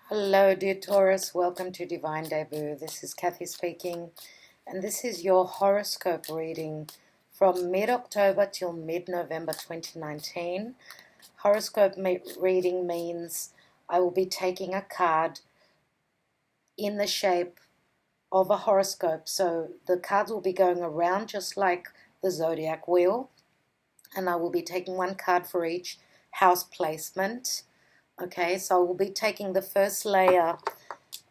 Hello, dear Taurus. Welcome to Divine Debut. This is Kathy speaking, and this is your horoscope reading from mid-October till mid-November 2019. Horoscope reading means I will be taking a card in the shape of a horoscope. So the cards will be going around just like the zodiac wheel, and I will be taking one card for each house placement. Okay, so I will be taking the first layer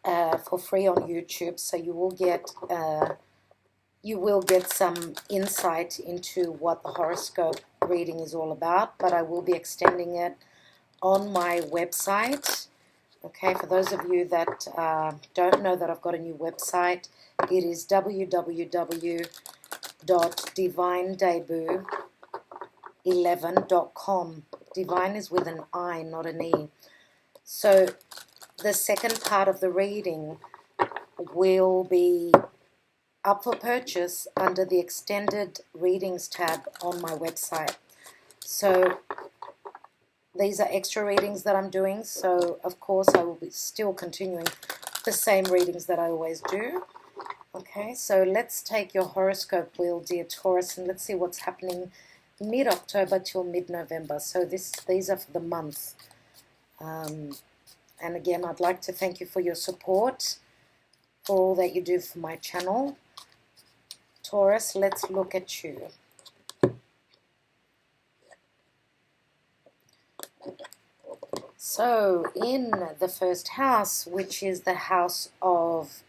for free on YouTube, so you will get some insight into what the horoscope reading is all about. But I will be extending it on my website. Okay, for those of you that don't know that I've got a new website, it is www.divinedebut11.com. Divine is with an I, not an E. So the second part of the reading will be up for purchase under the extended readings tab on my website. So these are extra readings that I'm doing. So of course I will be still continuing the same readings that I always do. Okay, so let's take your horoscope wheel, dear Taurus, and let's see what's happening mid-October till mid-November. So these are for the month. And again, I'd like to thank you for your support, for all that you do for my channel. Taurus, let's look at you. So in the first house, which is the house of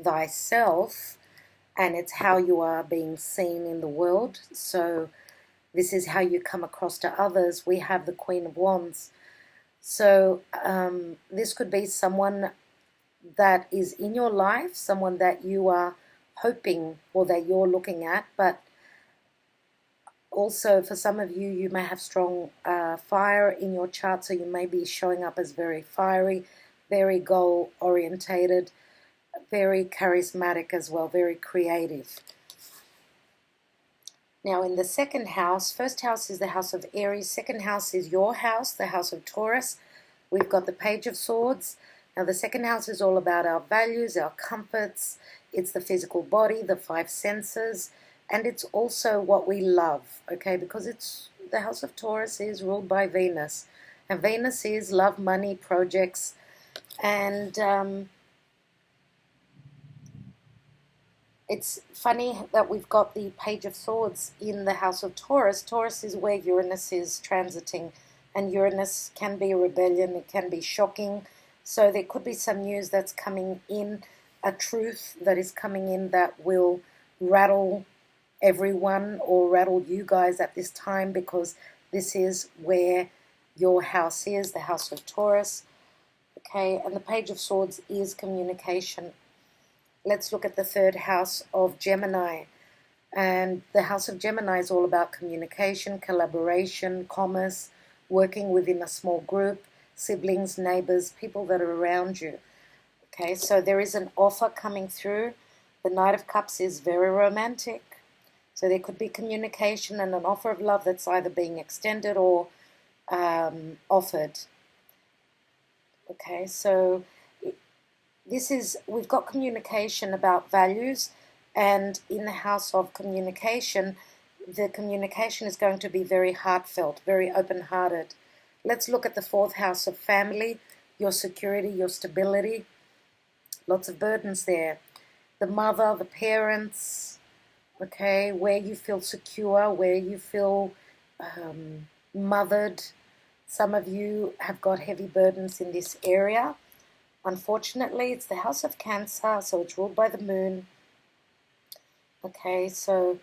thyself, and it's how you are being seen in the world. So this is how you come across to others. We have the Queen of Wands. So this could be someone that is in your life, someone that you are hoping or that you're looking at, but also for some of you, you may have strong fire in your chart, so you may be showing up as very fiery, very goal-orientated, very charismatic as well, very creative. Now in the second house, first house is the house of Aries, second house is your house, the house of Taurus. We've got the Page of Swords. Now the second house is all about our values, our comforts. It's the physical body, the five senses, and it's also what we love, okay, because it's the house of Taurus is ruled by Venus. And Venus is love, money, projects, and it's funny that we've got the Page of Swords in the house of Taurus. Taurus is where Uranus is transiting, and Uranus can be a rebellion, it can be shocking. So there could be some news that's coming in, a truth that is coming in that will rattle everyone or rattle you guys at this time, because this is where your house is, the house of Taurus. Okay, and the Page of Swords is communication. Let's look at the third house of Gemini. And the house of Gemini is all about communication, collaboration, commerce, working within a small group, siblings, neighbors, people that are around you. Okay, so there is an offer coming through. The Knight of Cups is very romantic. So there could be communication and an offer of love that's either being extended or offered. Okay, so we've got communication about values, and in the house of communication, the communication is going to be very heartfelt, very open-hearted. Let's look at the fourth house of family, your security, your stability. Lots of burdens there. The mother, the parents, okay, where you feel secure, where you feel mothered. Some of you have got heavy burdens in this area. Unfortunately, it's the house of Cancer, so it's ruled by the moon. Okay, so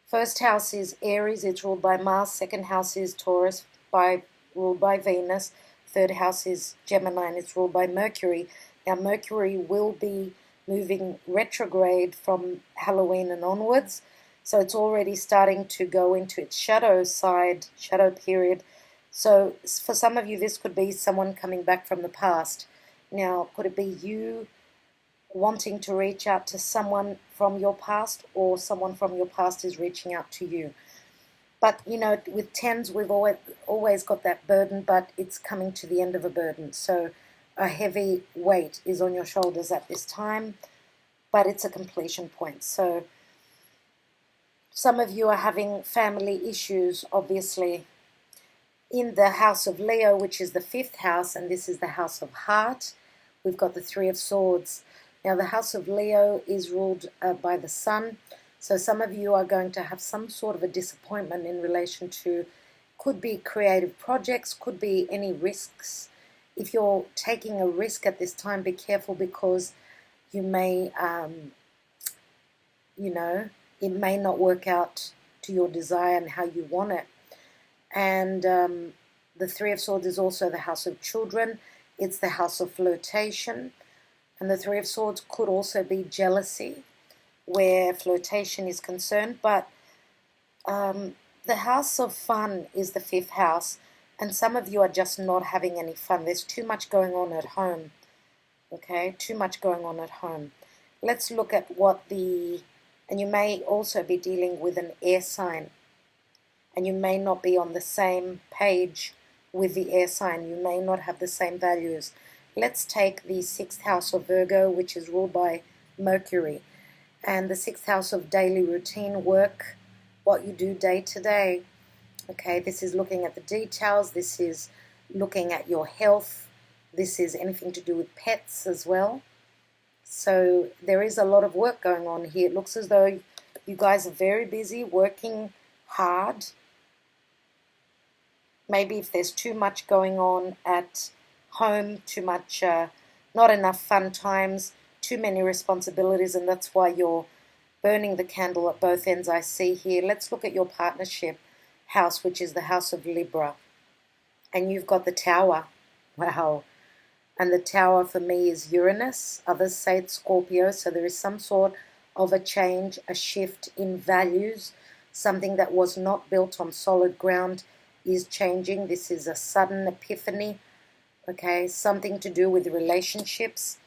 first house is Aries, it's ruled by Mars. Second house is Taurus, ruled by Venus. Third house is Gemini, and it's ruled by Mercury. Now, Mercury will be moving retrograde from Halloween and onwards, so it's already starting to go into its shadow period. So for some of you, this could be someone coming back from the past. Now, could it be you wanting to reach out to someone from your past, or someone from your past is reaching out to you? But, you know, with tens, we've always got that burden, but it's coming to the end of a burden. So a heavy weight is on your shoulders at this time, but it's a completion point. So some of you are having family issues, obviously. In the house of Leo, which is the 5th house, and this is the house of heart, we've got the 3 of Swords. Now, the house of Leo is ruled by the sun, so some of you are going to have some sort of a disappointment in relation to, could be creative projects, could be any risks. If you're taking a risk at this time, be careful, because you may, it may not work out to your desire and how you want it. And the 3 of Swords is also the house of children. It's the house of flirtation. And the 3 of Swords could also be jealousy, where flirtation is concerned. But the house of fun is the 5th house. And some of you are just not having any fun. There's too much going on at home. Okay, too much going on at home. Let's look at and you may also be dealing with an air sign. And you may not be on the same page with the air sign. You may not have the same values. Let's take the 6th house of Virgo, which is ruled by Mercury. And the 6th house of daily routine work, what you do day to day. Okay, this is looking at the details. This is looking at your health. This is anything to do with pets as well. So there is a lot of work going on here. It looks as though you guys are very busy, working hard. Maybe if there's too much going on at home, too much, not enough fun times, too many responsibilities, and that's why you're burning the candle at both ends, I see here. Let's look at your partnership house, which is the house of Libra. And you've got the Tower. Wow. And the Tower for me is Uranus. Others say it's Scorpio. So there is some sort of a change, a shift in values. Something that was not built on solid ground is changing. This is a sudden epiphany. Okay, something to do with relationships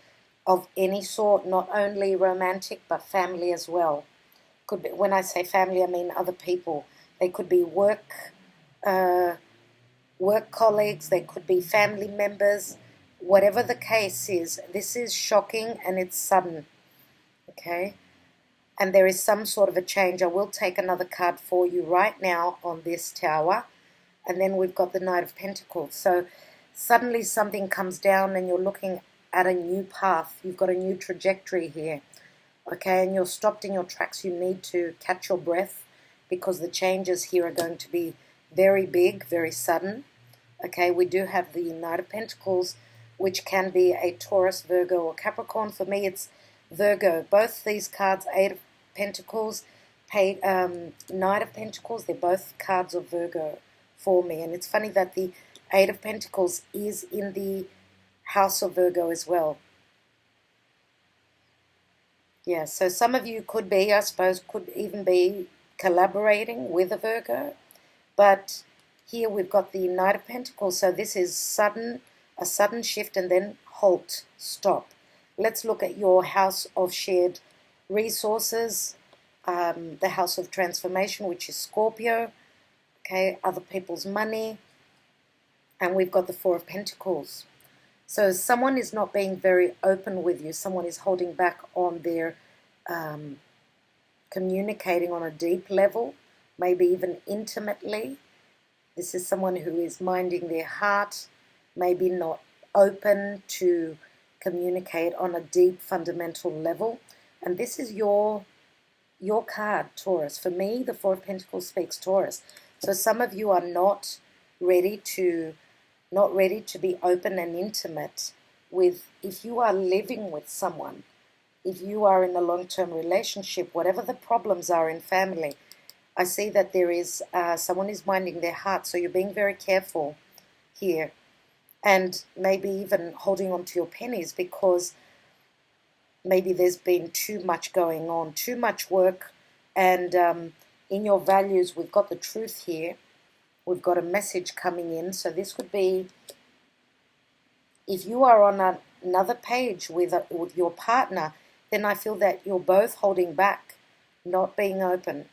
of any sort, not only romantic but family as well. Could be, when I say family, I mean other people. They could be work colleagues. They could be family members. Whatever the case is, this is shocking and it's sudden. Okay, and there is some sort of a change. I will take another card for you right now on this Tower. And then we've got the Knight of Pentacles. So suddenly something comes down and you're looking at a new path. You've got a new trajectory here. Okay, and you're stopped in your tracks. You need to catch your breath, because the changes here are going to be very big, very sudden. Okay, we do have the Knight of Pentacles, which can be a Taurus, Virgo, or Capricorn. For me, it's Virgo. Both these cards, 8 of Pentacles, Knight of Pentacles, they're both cards of Virgo for me. And it's funny that the 8 of Pentacles is in the house of Virgo as well. Yeah, so some of you could be, I suppose, could even be collaborating with a Virgo. But here we've got the Knight of Pentacles. So this is a sudden shift and then halt, stop. Let's look at your house of shared resources, the house of transformation, which is Scorpio. Okay, other people's money. And we've got the 4 of Pentacles. So someone is not being very open with you. Someone is holding back on their communicating on a deep level, maybe even intimately. This is someone who is minding their heart, maybe not open to communicate on a deep, fundamental level. And this is your card, Taurus. For me, the 4 of Pentacles speaks Taurus. So some of you are not ready to be open and intimate with, if you are living with someone, if you are in a long-term relationship, whatever the problems are in family, I see that there is someone is minding their heart. So you're being very careful here, and maybe even holding on to your pennies, because maybe there's been too much going on, too much work, and in your values, we've got the truth here. We've got a message coming in. So this would be, if you are on another page with your partner, then I feel that you're both holding back, not being open.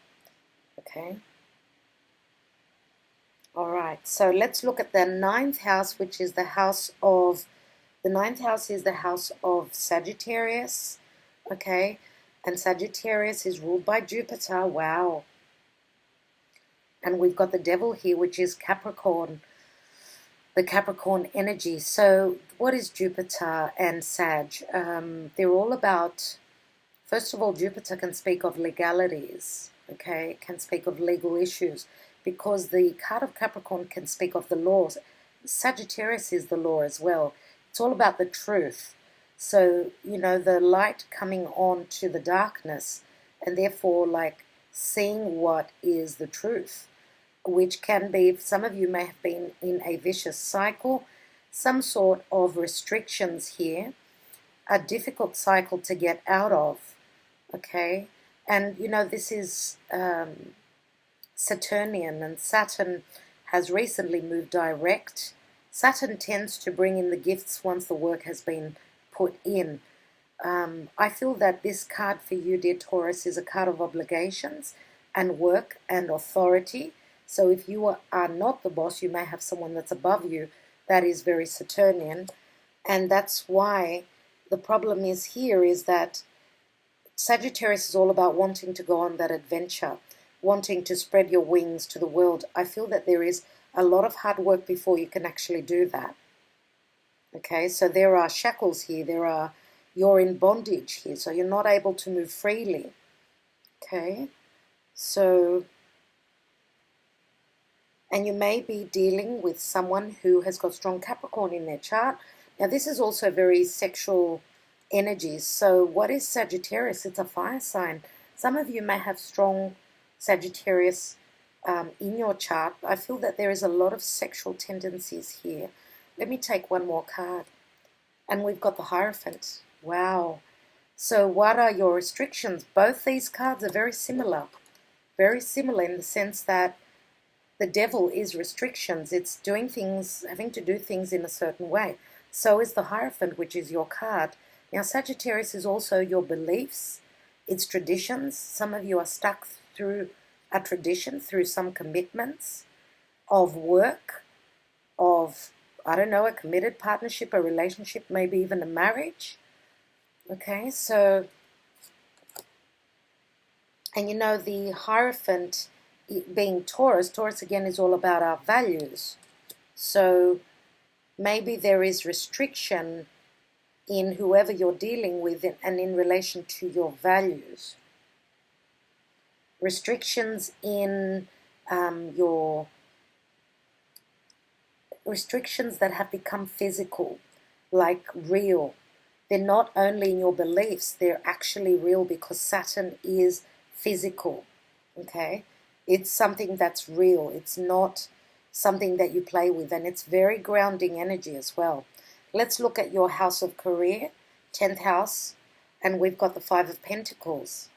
Okay. All right. So let's look at the 9th house, which is the house of The ninth house is the house of Sagittarius, okay? And Sagittarius is ruled by Jupiter. Wow. And we've got the devil here, which is Capricorn, the Capricorn energy. So what is Jupiter and Sag? They're all about, first of all, Jupiter can speak of legalities, okay? Can speak of legal issues, because the card of Capricorn can speak of the laws. Sagittarius is the law as well. It's all about the truth. So, you know, the light coming on to the darkness, and therefore, like, seeing what is the truth, which can be, some of you may have been in a vicious cycle, some sort of restrictions here, a difficult cycle to get out of, okay? And, you know, this is Saturnian, and Saturn has recently moved direct. Saturn tends to bring in the gifts once the work has been put in. I feel that this card for you, dear Taurus, is a card of obligations and work and authority. So if you are not the boss, you may have someone that's above you that is very Saturnian. And that's why the problem is here is that Sagittarius is all about wanting to go on that adventure, wanting to spread your wings to the world. I feel that there is a lot of hard work before you can actually do that. Okay, so there are shackles here. You're in bondage here, so you're not able to move freely. Okay, so, and you may be dealing with someone who has got strong Capricorn in their chart. Now, this is also very sexual energies. So what is Sagittarius? It's a fire sign. Some of you may have strong Sagittarius in your chart. I feel that there is a lot of sexual tendencies here. Let me take one more card. And we've got the Hierophant. Wow. So what are your restrictions? Both these cards are very similar. Very similar in the sense that the devil is restrictions. It's doing things, having to do things in a certain way. So is the Hierophant, which is your card. Now, Sagittarius is also your beliefs. It's traditions. Some of you are stuck through a tradition, through some commitments of work, of, I don't know, a committed partnership, a relationship, maybe even a marriage. Okay, so, and you know, the Hierophant being Taurus, Taurus again is all about our values. So maybe there is restriction in whoever you're dealing with and in relation to your values. Restrictions in your restrictions that have become physical, like real. They're not only in your beliefs, they're actually real because Saturn is physical, okay? It's something that's real. It's not something that you play with, and it's very grounding energy as well. Let's look at your house of career, 10th house, and we've got the 5 of Pentacles.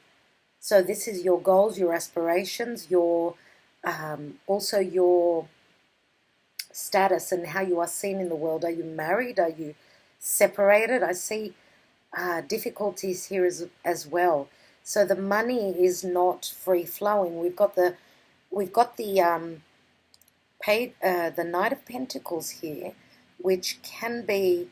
So this is your goals, your aspirations, your also your status and how you are seen in the world. Are you married? Are you separated? I see difficulties here as well. So the money is not free flowing. We've got the Knight of Pentacles here, which can be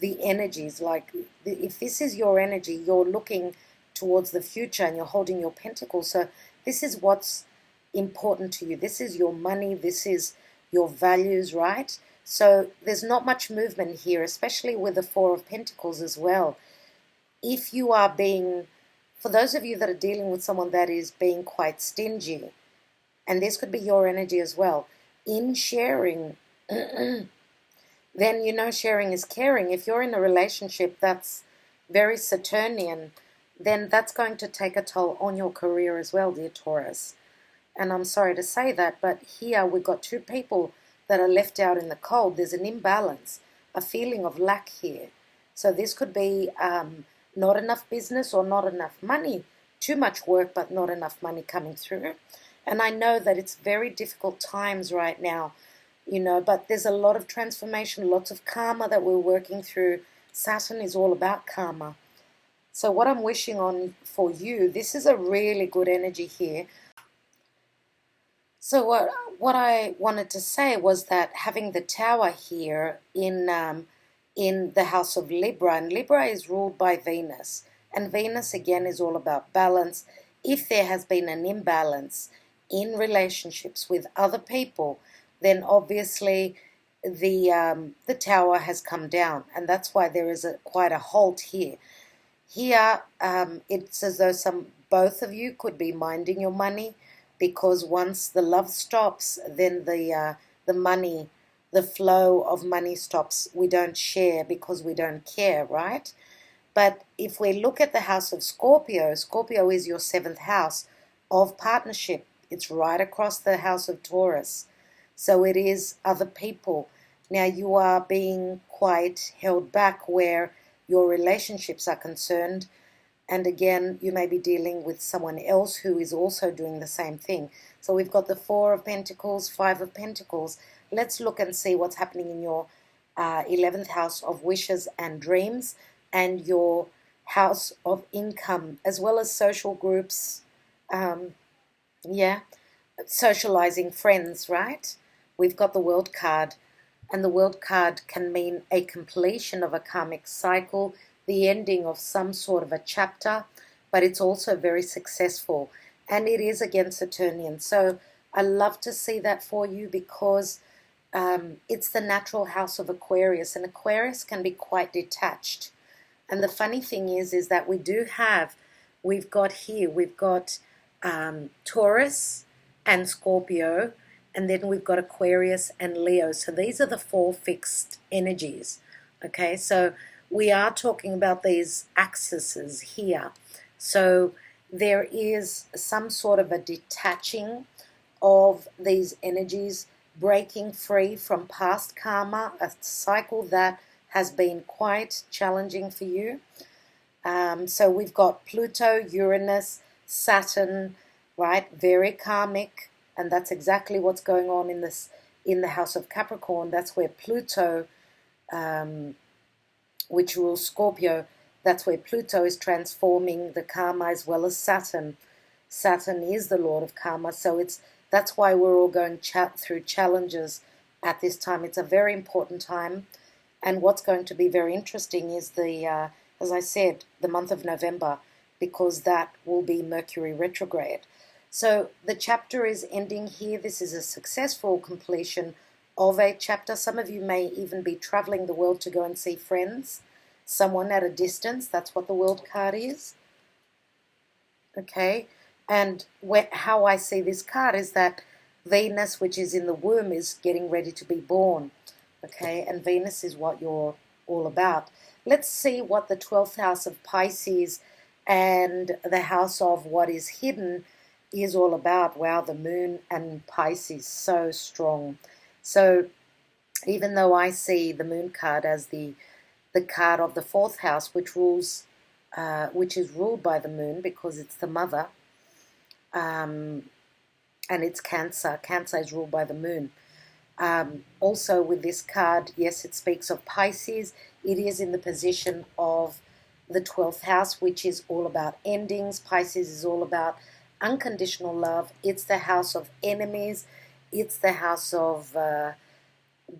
the energies. Like if this is your energy, you're looking towards the future and you're holding your pentacles. So this is what's important to you. This is your money. This is your values, right? So there's not much movement here, especially with the 4 of Pentacles as well. If you are being, for those of you that are dealing with someone that is being quite stingy, and this could be your energy as well, in sharing, then you know sharing is caring. If you're in a relationship that's very Saturnian, then that's going to take a toll on your career as well, dear Taurus. And I'm sorry to say that, but here we've got 2 people that are left out in the cold. There's an imbalance, a feeling of lack here. So this could be not enough business or not enough money, too much work but not enough money coming through. And I know that it's very difficult times right now, you know, but there's a lot of transformation, lots of karma that we're working through. Saturn is all about karma. So what I'm wishing on for you, this is a really good energy here. So what I wanted to say was that having the Tower here in in the house of Libra, and Libra is ruled by Venus. And Venus, again, is all about balance. If there has been an imbalance in relationships with other people, then obviously the tower has come down, and that's why there is quite a halt here. Here, it's as though both of you could be minding your money, because once the love stops, then the money, the flow of money stops. We don't share because we don't care, right? But if we look at the house of Scorpio, Scorpio is your 7th house of partnership. It's right across the house of Taurus. So it is other people. Now you are being quite held back where your relationships are concerned. And again, you may be dealing with someone else who is also doing the same thing. So we've got the 4 of Pentacles, 5 of Pentacles. Let's look and see what's happening in your 11th house of wishes and dreams, and your house of income, as well as social groups, socializing friends, right? We've got the World card, and the World card can mean a completion of a karmic cycle, the ending of some sort of a chapter, but it's also very successful, and it is against Saturnian. So I love to see that for you, because it's the natural house of Aquarius, and Aquarius can be quite detached. And the funny thing is that we've got Taurus and Scorpio, and then we've got Aquarius and Leo. So these are the 4 fixed energies. Okay, so we are talking about these axes here. So there is some sort of a detaching of these energies, breaking free from past karma, a cycle that has been quite challenging for you. So we've got Pluto, Uranus, Saturn, right? Very karmic, and that's exactly what's going on in the house of Capricorn. That's where Pluto, which rules Scorpio, that's where Pluto is transforming the karma, as well as Saturn. Saturn is the lord of karma, so that's why we're all going through challenges at this time. It's a very important time. And what's going to be very interesting is as I said, the month of November, because that will be Mercury retrograde. So the chapter is ending here. This is a successful completion of a chapter. Some of you may even be traveling the world to go and see friends, someone at a distance. That's what the World card is. Okay, and how I see this card is that Venus, which is in the womb, is getting ready to be born. Okay, and Venus is what you're all about. Let's see what the 12th house of Pisces and the house of what is hidden is all about. Wow, the moon and Pisces, so strong. So even though I see the moon card as the card of the 4th house, which is ruled by the moon because it's the mother, and it's Cancer. Cancer is ruled by the moon. Also with this card, yes, it speaks of Pisces. It is in the position of the 12th house, which is all about endings. Pisces is all about unconditional love. It's the house of enemies. It's the house of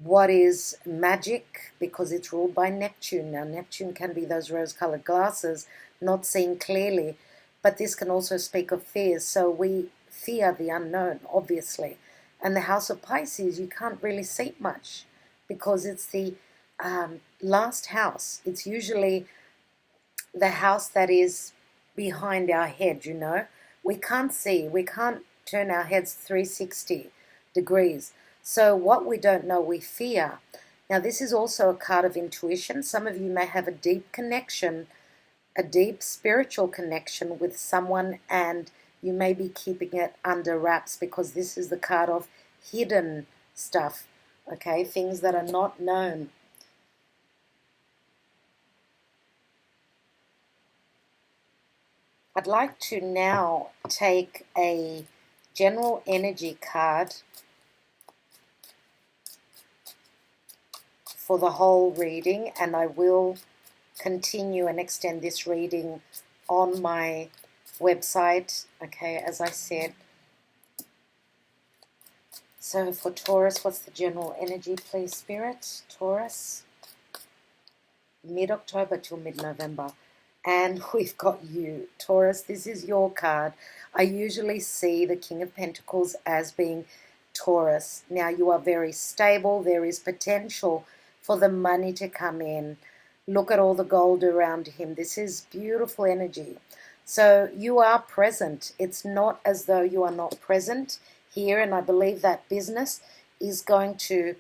what is magic, because it's ruled by Neptune. Now, Neptune can be those rose-colored glasses, not seeing clearly, but this can also speak of fears. So we fear the unknown, obviously. And the house of Pisces, you can't really see much, because it's the last house. It's usually the house that is behind our head, you know. We can't see. We can't turn our heads 360 degrees. So what we don't know, we fear. Now, this is also a card of intuition. Some of you may have a deep connection, a deep spiritual connection with someone, and you may be keeping it under wraps, because this is the card of hidden stuff, okay? Things that are not known. I'd like to now take a general energy card for the whole reading, and I will continue and extend this reading on my website, okay, as I said. So for Taurus, what's the general energy, please, Spirit? Taurus. mid-October till mid-November. And we've got you, Taurus. This is your card. I usually see the King of Pentacles as being Taurus. Now, you are very stable. There is potential for the money to come in. Look at all the gold around him. This is beautiful energy. So you are present. It's not as though you are not present here. And I believe that business is going to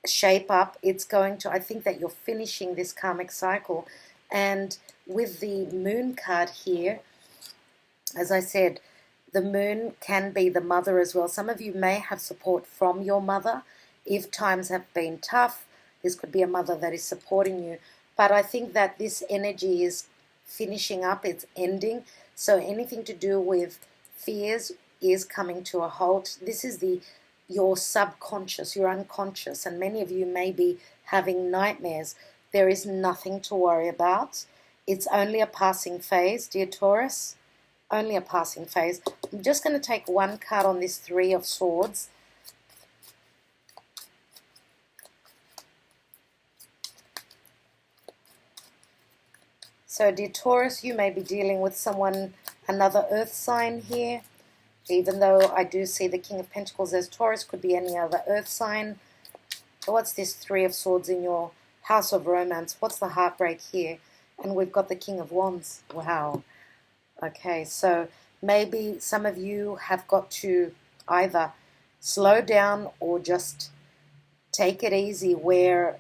shape up. It's going to, I think that you're finishing this karmic cycle. And with the moon card here, as I said, the moon can be the mother as well. Some of you may have support from your mother. If times have been tough, this could be a mother that is supporting you. But I think that this energy is finishing up, it's ending. So anything to do with fears is coming to a halt. This is your subconscious, your unconscious, and many of you may be having nightmares. There is nothing to worry about. It's only a passing phase, dear Taurus. Only a passing phase. I'm just going to take one card on this Three of Swords. So, dear Taurus, you may be dealing with someone, another earth sign here. Even though I do see the King of Pentacles as Taurus, could be any other earth sign. What's this Three of Swords in your house of romance? What's the heartbreak here? And we've got the King of Wands. Wow. Okay, so maybe some of you have got to either slow down or just take it easy where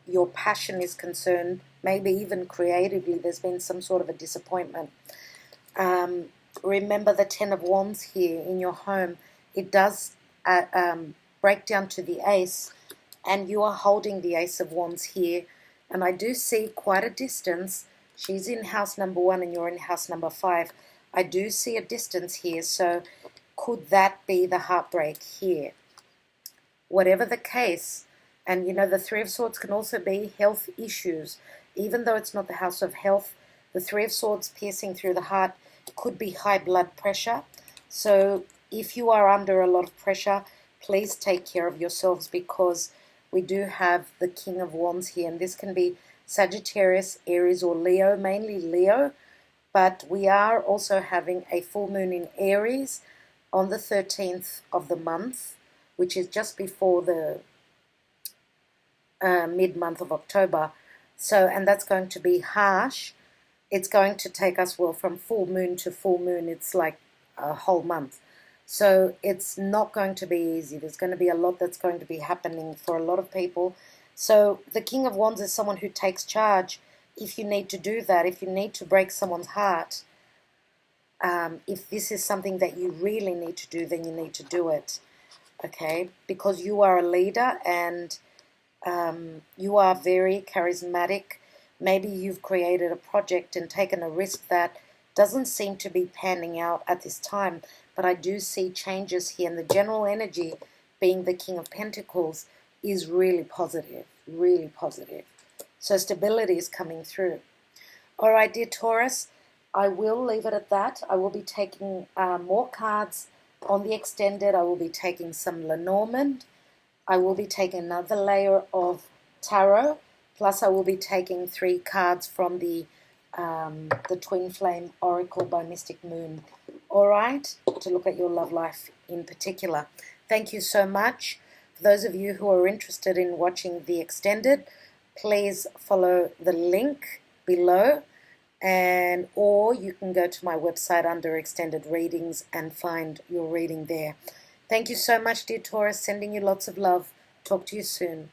your passion is concerned. Maybe even creatively there's been some sort of a disappointment. Remember the Ten of Wands here in your home. It does break down to the Ace, and you are holding the Ace of Wands here. And I do see quite a distance. She's in house number 1 and you're in house number 5. I do see a distance here, so could that be the heartbreak here? Whatever the case, and you know the Three of Swords can also be health issues. Even though it's not the house of health, the Three of Swords piercing through the heart could be high blood pressure. So if you are under a lot of pressure, please take care of yourselves, because we do have the King of Wands here, and this can be Sagittarius, Aries, or Leo, mainly Leo. But we are also having a full moon in Aries on the 13th of the month, which is just before the mid-month of October. So, and that's going to be harsh. It's going to take us, well, from full moon to full moon. It's like a whole month. So it's not going to be easy. There's going to be a lot that's going to be happening for a lot of people. So the King of Wands is someone who takes charge if you need to do that, if you need to break someone's heart. If this is something that you really need to do, then you need to do it, okay? Because you are a leader and you are very charismatic. Maybe you've created a project and taken a risk that doesn't seem to be panning out at this time, but I do see changes here, and the general energy, being the King of Pentacles, is really positive, really positive. So stability is coming through. All right, dear Taurus, I will leave it at that. I will be taking more cards on the extended. I will be taking some Lenormand. I will be taking another layer of tarot. Plus, I will be taking 3 cards from the Twin Flame Oracle by Mystic Moon. All right, to look at your love life in particular. Thank you so much. For those of you who are interested in watching the extended, please follow the link below, or you can go to my website under extended readings and find your reading there. Thank you so much, dear Taurus. Sending you lots of love. Talk to you soon.